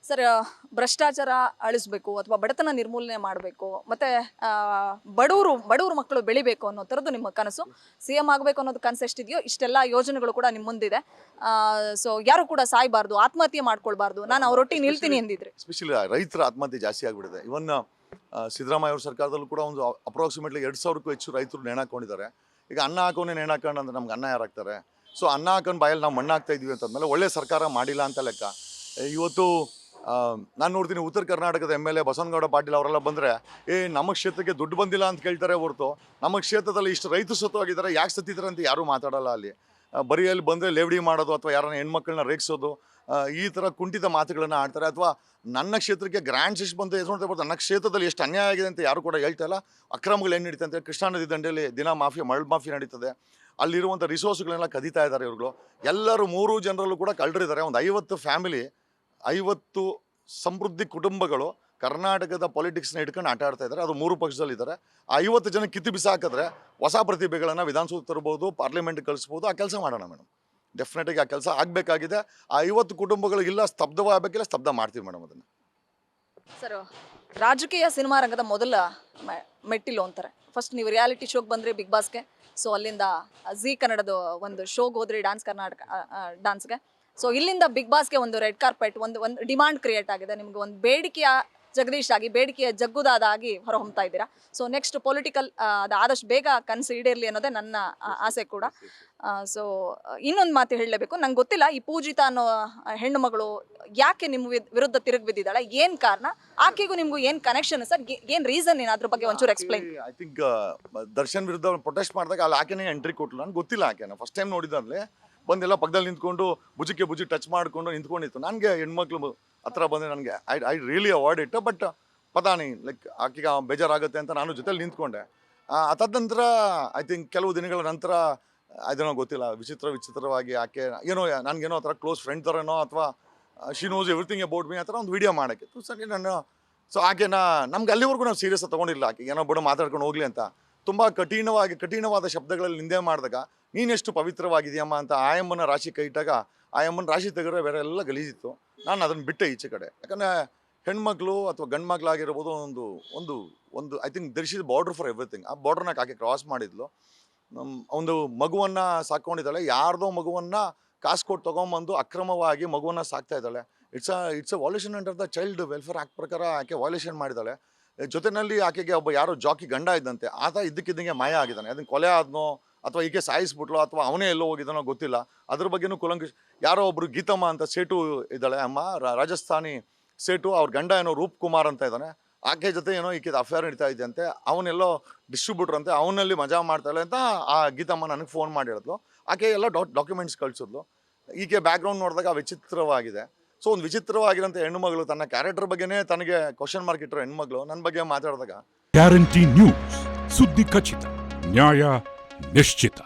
Sir, ಭ್ರಷ್ಟಾಚಾರ ಅಳಿಸ್ಬೇಕು ಅಥವಾ ಬಡತನ ನಿರ್ಮೂಲನೆ ಮಾಡಬೇಕು ಮತ್ತೆ ಬಡವರು ಮಕ್ಕಳು ಬೆಳಿಬೇಕು ಅನ್ನೋ ಥರದ್ದು ನಿಮ್ಮ ಕನಸು. CM ಆಗಬೇಕು ಅನ್ನೋದು ಕನಸು ಎಷ್ಟಿದೆಯೋ ಇಷ್ಟೆಲ್ಲ ಯೋಜನೆಗಳು ಕೂಡ ನಿಮ್ಮ ಮುಂದಿದೆ. ಸೊ ಯಾರು ಕೂಡ ಸಾಯಬಾರ್ದು, ಆತ್ಮಹತ್ಯೆ ಮಾಡ್ಕೊಳ್ಬಾರ್ದು, ನಾನು ಅವರೊಟ್ಟಿಗೆ ನಿಲ್ತೀನಿ ಎಂದಿದ್ರೆ. ಎಸ್ಪೆಷಲಿ ರೈತರ ಆತ್ಮಹತ್ಯೆ ಜಾಸ್ತಿ ಆಗಿಬಿಟ್ಟಿದೆ. ಇವನ್ ಸಿದ್ದರಾಮಯ್ಯ ಅವ್ರ ಸರ್ಕಾರದಲ್ಲೂ ಕೂಡ ಒಂದು ಅಪ್ರಾಕ್ಸಿಮೇಟ್ಲಿ 2,000ಕ್ಕೂ ಹೆಚ್ಚು ರೈತರು ನೇಣಾಕೊಂಡಿದ್ದಾರೆ. ಈಗ ಅನ್ನ ಹಾಕೋನೇ ನೇಣಾಕೊಂಡು ಅಂದ್ರೆ ನಮ್ಗೆ ಅನ್ನ ಯಾರು ಹಾಕ್ತಾರೆ? ಸೊ ಅನ್ನ ಹಾಕೊಂಡು ಬಾಯಲ್ಲಿ ನಾವು ಮಣ್ಣು ಹಾಕ್ತಾ ಇದೀವಿ ಅಂತಂದ್ಮೇಲೆ ಒಳ್ಳೆ ಸರ್ಕಾರ ಮಾಡಿಲ್ಲ ಅಂತ ಲೆಕ್ಕ. ಇವತ್ತು ನಾನು ನೋಡ್ತೀನಿ ಉತ್ತರ ಕರ್ನಾಟಕದ MLA ಬಸವನಗೌಡ ಪಾಟೀಲ್ ಅವರೆಲ್ಲ ಬಂದರೆ ನಮ್ಮ ಕ್ಷೇತ್ರಕ್ಕೆ ದುಡ್ಡು ಬಂದಿಲ್ಲ ಅಂತ ಕೇಳ್ತಾರೆ ಹೊರತು ನಮ್ಮ ಕ್ಷೇತ್ರದಲ್ಲಿ ಇಷ್ಟು ರೈತರು ಸತ್ತೋಗಿದ್ದಾರೆ, ಯಾಕೆ ಸತ್ತಿದ್ದಾರೆ ಅಂತ ಯಾರೂ ಮಾತಾಡಲ್ಲ. ಅಲ್ಲಿ ಬರೀ ಅಲ್ಲಿ ಬಂದರೆ ಲೇವಡಿ ಮಾಡೋದು ಅಥವಾ ಯಾರನ್ನ ಹೆಣ್ಮಕ್ಳನ್ನ ರೇಗಿಸೋದು, ಈ ಥರ ಕುಂಠಿತ ಮಾತುಗಳನ್ನು ಆಡ್ತಾರೆ. ಅಥವಾ ನನ್ನ ಕ್ಷೇತ್ರಕ್ಕೆ ಗ್ರ್ಯಾಂಡ್ಸ್ ಎಷ್ಟು ಬಂದು ಹೆಸರು ಬರ್ತಾರೆ, ನನ್ನ ಕ್ಷೇತ್ರದಲ್ಲಿ ಎಷ್ಟು ಅನ್ಯಾಯ ಆಗಿದೆ ಅಂತ ಯಾರು ಕೂಡ ಹೇಳ್ತಾ ಇಲ್ಲ. ಅಕ್ರಮಗಳು ಏನು ನಡೀತಂತೆ, ಕೃಷ್ಣಾ ನದಿ ದಂಡೆಯಲ್ಲಿ ದಿನ ಮಾಫಿಯಾ, ಮರಳು ಮಾಫಿಯಾ ನಡೀತದೆ. ಅಲ್ಲಿರುವಂಥ ರಿಸೋರ್ಸ್ಗಳನ್ನೆಲ್ಲ ಕದೀತಾ ಇದ್ದಾರೆ ಇವ್ರುಗಳು. ಎಲ್ಲರೂ 3 ಜನರಲ್ಲೂ ಕೂಡ ಕಳ್ಳರಿದ್ದಾರೆ. ಒಂದು 50 ಫ್ಯಾಮಿಲಿ, 50 ಸಮೃದ್ಧಿ ಕುಟುಂಬಗಳು ಕರ್ನಾಟಕದ ಪೊಲಿಟಿಕ್ಸ್ನ ಇಟ್ಕೊಂಡು ಆಟ ಆಡ್ತಾ ಇದ್ದಾರೆ. ಅದು 3 ಪಕ್ಷದಲ್ಲಿದ್ದಾರೆ. ಆ 50 ಜನ ಕಿತ್ತು ಬಿಸಾಕಿದ್ರೆ ಹೊಸ ಪ್ರತಿಭೆಗಳನ್ನು ವಿಧಾನಸೌಧ ತರ್ಬೋದು, ಪಾರ್ಲಿಮೆಂಟ್ಗೆ ಕಳಿಸ್ಬೋದು. ಆ ಕೆಲಸ ಮಾಡೋಣ ಮೇಡಮ್. ಡೆಫಿನೆಟಾಗಿ ಆ ಕೆಲಸ ಆಗಬೇಕಾಗಿದೆ. ಆ 50 ಕುಟುಂಬಗಳಿಗಿಲ್ಲ ಸ್ತಬ್ಧವಾಗಬೇಕಿಲ್ಲ, ಸ್ತಬ್ಧ ಮಾಡ್ತೀವಿ ಮೇಡಮ್ ಅದನ್ನು. ಸರ್, ರಾಜಕೀಯ ಸಿನಿಮಾ ರಂಗದ ಮೊದಲ ಮೆಟ್ಟಿಲು ಅಂತಾರೆ. ಫಸ್ಟ್ ನೀವು ರಿಯಾಲಿಟಿ ಶೋಗೆ ಬಂದರೆ ಬಿಗ್ ಬಾಸ್ಗೆ, ಸೊ ಅಲ್ಲಿಂದ ಜಿ ಕನ್ನಡದ ಒಂದು ಶೋಗೆ ಹೋದ್ರಿ ಡ್ಯಾನ್ಸ್ ಕರ್ನಾಟಕ ಡ್ಯಾನ್ಸ್ಗೆ. ಸೊ ಇಲ್ಲಿಂದ ಬಿಗ್ ಬಾಸ್ಗೆ ಒಂದು ರೆಡ್ ಕಾರ್ಪೆಟ್, ಒಂದು ಡಿಮಾಂಡ್ ಕ್ರಿಯೇಟ್ ಆಗಿದೆ. ನಿಮ್ಗೆ ಒಂದು ಬೇಡಿಕೆಯ ಜಗದೀಶ್ ಆಗಿ, ಬೇಡಿಕೆಯ ಜಗ್ಗುದಾದಾಗಿ ಹೊರಹೊಮ್ತಾ ಇದ್ದೀರಾ. ಸೊ ನೆಕ್ಸ್ಟ್ ಪೊಲಿಟಿಕಲ್ ಅದು ಆದಷ್ಟು ಬೇಗ ಕನಸು ಈಡೇರಲಿ ಅನ್ನೋದೇ ನನ್ನ ಆಸೆ ಕೂಡ. ಸೊ ಇನ್ನೊಂದು ಮಾತು ಹೇಳಲೇಬೇಕು, ನಂಗೆ ಗೊತ್ತಿಲ್ಲ ಈ ಪೂಜಿತಾ ಅನ್ನೋ ಹೆಣ್ಣು ಮಗಳು ಯಾಕೆ ನಿಮ್ಮ ವಿರುದ್ಧ ತಿರುಗಿ ಬಿದ್ದಿದ್ದಾಳೆ, ಏನು ಕಾರಣ, ಆಕೆಗೂ ನಿಮಗೂ ಏನು ಕನೆಕ್ಷನ್ ಸರ್, ಏನು ರೀಸನ್ ಏನು, ಅದ್ರ ಬಗ್ಗೆ ಒಂಚೂರು ಎಕ್ಸ್ಪ್ಲೈನ್. ಐ ಥಿಂಕ್ ದರ್ಶನ್ ವಿರುದ್ಧ ಪ್ರೊಟೆಸ್ಟ್ ಮಾಡಿದಾಗ ಅಲ್ಲಿ ಆಕೆನೇ ಎಂಟ್ರಿ ಕೊಟ್ಟಲು. ನನಗೆ ಗೊತ್ತಿಲ್ಲ ಆಕೆನ ಫಸ್ಟ್ ಟೈಮ್ ನೋಡಿದ್ದಲ್ಲಿ ಬಂದೆಲ್ಲ ಪಕ್ಕದಲ್ಲಿ ನಿಂತ್ಕೊಂಡು ಭುಜಕ್ಕೆ ಟಚ್ ಮಾಡಿಕೊಂಡು ನಿಂತ್ಕೊಂಡಿತ್ತು. ನನಗೆ ಹೆಣ್ಮಕ್ಳು ಹತ್ರ ಬಂದರೆ ನನಗೆ I really avoid it. But ಪತಾನಿ ಲೈಕ್ ಆಕೆಗೆ ಬೇಜಾರಾಗುತ್ತೆ ಅಂತ ನಾನು ಜೊತೆಲಿ ನಿಂತ್ಕೊಂಡೆ. ಅದಾದ ನಂತರ ಐ ಥಿಂಕ್ ಕೆಲವು ದಿನಗಳ ನಂತರ ಅದನ್ನೋ ಗೊತ್ತಿಲ್ಲ, ವಿಚಿತ್ರವಾಗಿ ಆಕೆ ಏನೋ ನನಗೇನೋ ಆ ಥರ ಕ್ಲೋಸ್ ಫ್ರೆಂಡ್ ಥರನೋ ಅಥವಾ she knows everything about me ಆ ಥರ ಒಂದು ವೀಡಿಯೋ ಮಾಡೋಕ್ಕಿತ್ತು. ಸರಿ ನಾನು ಸೊ ಆಕೆನ ನಮ್ಗೆ ಅಲ್ಲಿವರೆಗೂ ನಾವು ಸೀರಿಯಸ್ ತೊಗೊಂಡಿಲ್ಲ. ಆಕೆ ಏನೋ ಬಿಡೋ ಮಾತಾಡ್ಕೊಂಡು ಹೋಗಲಿ ಅಂತ ತುಂಬ ಕಠಿಣವಾದ ಶಬ್ದಗಳಲ್ಲಿ ನಿಂದೆ ಮಾಡಿದಾಗ ನೀನೆಷ್ಟು ಪವಿತ್ರವಾಗಿದೆಯಮ್ಮ ಅಂತ ಆಯಮ್ಮನ ರಾಶಿ ಕೈ ಇಟ್ಟಾಗ ಆಯಮ್ಮನ ರಾಶಿ ತೆಗೆದ್ರೆ ಬೇರೆ ಎಲ್ಲ ಗಲೀಜಿತ್ತು. ನಾನು ಅದನ್ನು ಬಿಟ್ಟೆ ಈಚೆ ಕಡೆ. ಯಾಕಂದರೆ ಹೆಣ್ಮಕ್ಳು ಅಥವಾ ಗಂಡು ಮಕ್ಕಳಾಗಿರ್ಬೋದು ಒಂದು I think there is border for everything. ಆ ಬಾರ್ಡ್ರನ್ನ ಆಕೆ ಕ್ರಾಸ್ ಮಾಡಿದ್ಲು. ಒಂದು ಮಗುವನ್ನು ಸಾಕೊಂಡಿದ್ದಾಳೆ, ಯಾರ್ದೋ ಮಗುವನ್ನು ಕಾಸು ಕೊಟ್ಟು ತೊಗೊಂಬಂದು ಅಕ್ರಮವಾಗಿ ಮಗುವನ್ನು ಸಾಕ್ತಾ ಇದ್ದಾಳೆ. It's a violation under the child welfare act ಪ್ರಕಾರ ಆಕೆ ವಾಲ್ಯೂಷನ್ ಮಾಡಿದ್ದಾಳೆ. ಜೊತೆಯಲ್ಲಿ ಆಕೆಗೆ ಒಬ್ಬ ಯಾರೋ ಜಾಕಿ ಗಂಡ ಇದ್ದಂತೆ, ಆತ ಇದ್ದಕ್ಕಿದ್ದಂಗೆ ಮಾಯ ಆಗಿದ್ದಾನೆ. ಅದನ್ನು ಕೊಲೆ ಆದ್ನೋ ಅಥವಾ ಈಕೆ ಸಾಯಿಸ್ಬಿಟ್ಲು ಅಥವಾ ಅವನೇ ಎಲ್ಲೋ ಹೋಗಿದ್ದಾನೋ ಗೊತ್ತಿಲ್ಲ. ಅದ್ರ ಬಗ್ಗೆನೂ ಕುಲಂಕುಷ. ಯಾರೋ ಒಬ್ರು ಗೀತಮ್ಮ ಅಂತ ಸೇಟು ಇದ್ದಾಳೆ ಅಮ್ಮ, ರಾಜಸ್ಥಾನಿ ಸೇಟು. ಅವ್ರ ಗಂಡ ಏನೋ ರೂಪ್ ಕುಮಾರ್ ಅಂತ ಇದ್ದಾನೆ. ಆಕೆ ಜೊತೆ ಏನೋ ಈಕೆದು ಅಫೇರ್ ನಡೀತಾ ಇದೆಯಂತೆ. ಅವನೆಲ್ಲೋ ಡಿಸ್ಟ್ರಿಬ್ಯೂಟರ್ ಅಂತೆ, ಅವನಲ್ಲಿ ಮಜಾ ಮಾಡ್ತಾಳೆ ಅಂತ ಆ ಗೀತಮ್ಮ ನನಗೆ ಫೋನ್ ಮಾಡಿ ಹೇಳಿದ್ಲು. ಆಕೆ ಎಲ್ಲ ಡಾಕ್ಯುಮೆಂಟ್ಸ್ ಕಳಿಸಿದ್ಲು. ಈಕೆ ಬ್ಯಾಕ್ಗ್ರೌಂಡ್ ನೋಡಿದಾಗ ವಿಚಿತ್ರವಾಗಿದೆ. ಸೊ ಒಂದು ವಿಚಿತ್ರವಾಗಿರೋಂಥ ಹೆಣ್ಣುಮಗಳು ತನ್ನ ಕ್ಯಾರೆಕ್ಟರ್ ಬಗ್ಗೆನೇ ತನಗೆ ಕ್ವಶನ್ ಮಾರ್ಕ್ ಇಟ್ಟರು ಹೆಣ್ಮಗಳು ನನ್ನ ಬಗ್ಗೆ ಮಾತಾಡಿದಾಗ. ಗ್ಯಾರಂಟಿ ನ್ಯೂಸ್, ಸುದ್ದಿ ಖಚಿತ, ನ್ಯಾಯ ನಿಶ್ಚಿತ.